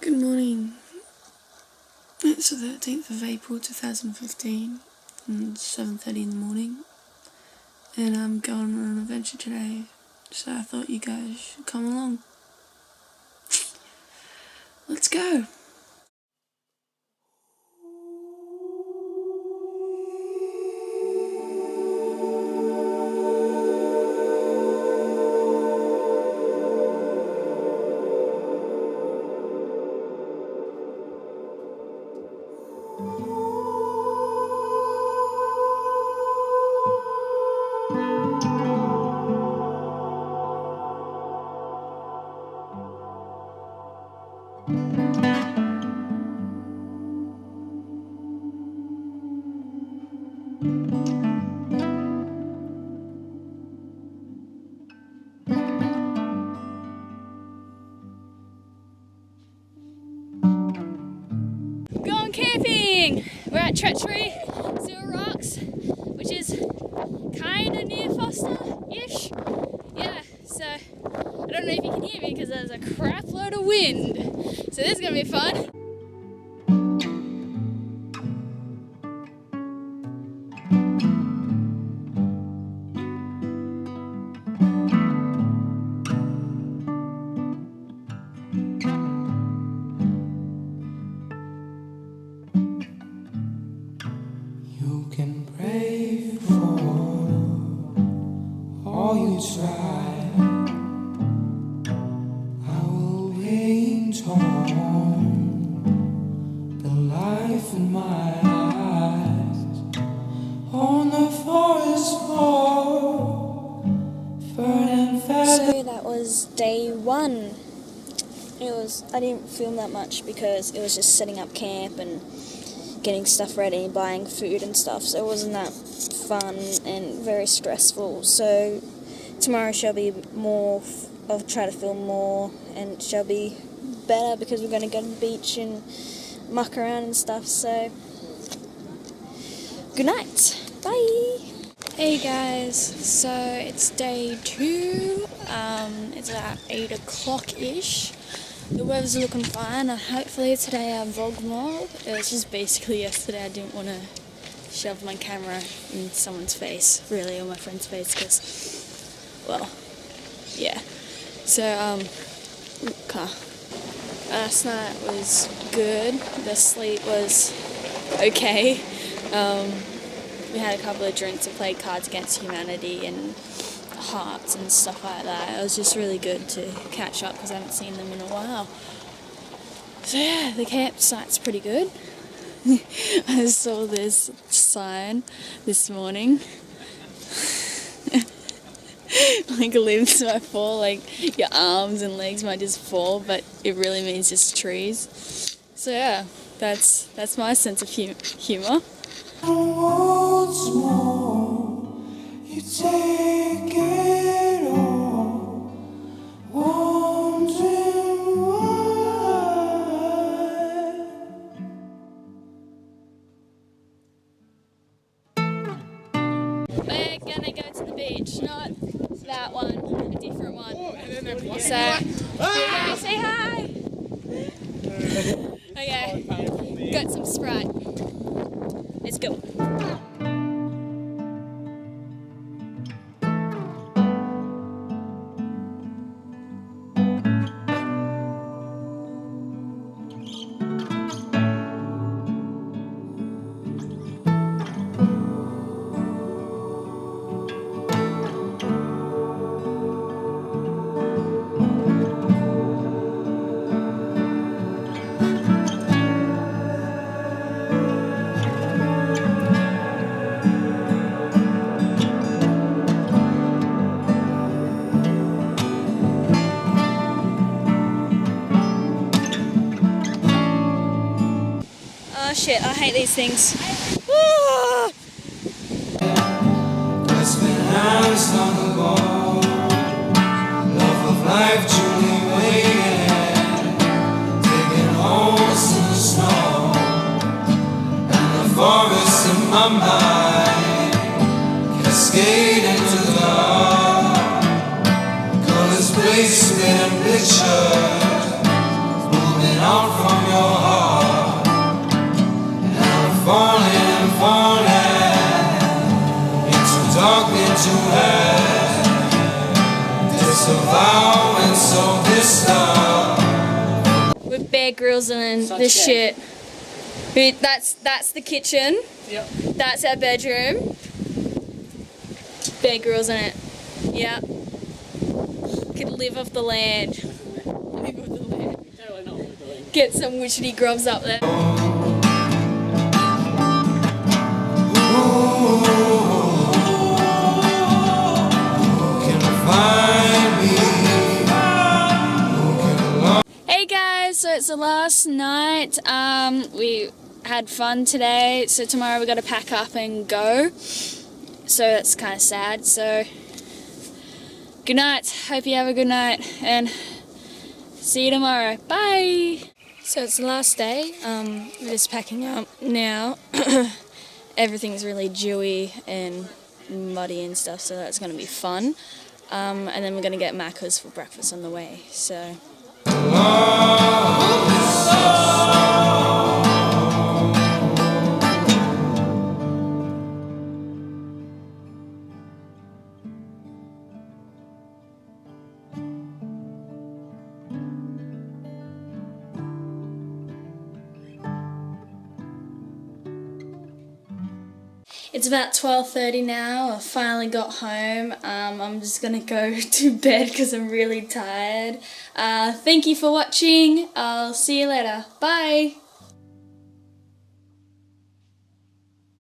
Good morning. It's the 13th of April 2015 and 7:30 in the morning, and I'm going on an adventure today, so I thought you guys should come along. Let's go! Going camping! We're at Travers, Rocks, which is kind of near Foster-ish. Yeah, so I don't know if you can hear me because there's a crap load of wind. So this is going to be fun. You can pray for all you try. I will paint on the life in my eyes on the forest floor, burning fast. So that was day one. I didn't film that much because it was just setting up camp and getting stuff ready, buying food and stuff, so it wasn't that fun and very stressful. So tomorrow shall be more, I'll try to film more and it shall be better because we're going to go to the beach and muck around and stuff. So good night, bye. Hey guys, so it's day 2, it's about 8 o'clock-ish. The weather's looking fine, and hopefully today I vlog more. It was just basically yesterday I didn't want to shove my camera in someone's face, really, or my friend's face, because, well, yeah. So, last night was good, the sleep was okay. We had a couple of drinks and played Cards Against Humanity and Hearts and stuff like that. It was just really good to catch up because I haven't seen them in a while. So yeah, the campsite's pretty good. I saw this sign this morning. Like limbs might fall, like your arms and legs might just fall, but it really means just trees. So yeah, that's my sense of humour. Once more, you take it all, wondering why. We're gonna go to the beach, not that one, a different one. So, yeah, say hi! Okay, got some Sprite. Let's go. Oh shit, I hate these things. Ah! It's been hours long ago. Love of life truly waiting, taking holes in the snow, and the forest in my mind, cascade into the dark. Colors placed in pictures, coming out from your heart. And I'm falling, falling into dark, into hell. Disavow and so disturb. With Bear Grylls and this shit. That's the kitchen. Yep. That's our bedroom. Bear Grylls in it. Yeah. Could live off the land. Live off the land. Totally not what we're doing. Get some witchetty grubs up there. Hey guys, so it's the last night. We had fun today, so tomorrow we got to pack up and go. So that's kind of sad. So good night. Hope you have a good night and see you tomorrow. Bye. So it's the last day. We're just packing up now. Everything's really dewy and muddy and stuff, so that's going to be fun. And then we're going to get Macca's for breakfast on the way. So. It's about 12:30 now. I finally got home. I'm just gonna go to bed because I'm really tired. Thank you for watching. I'll see you later. Bye.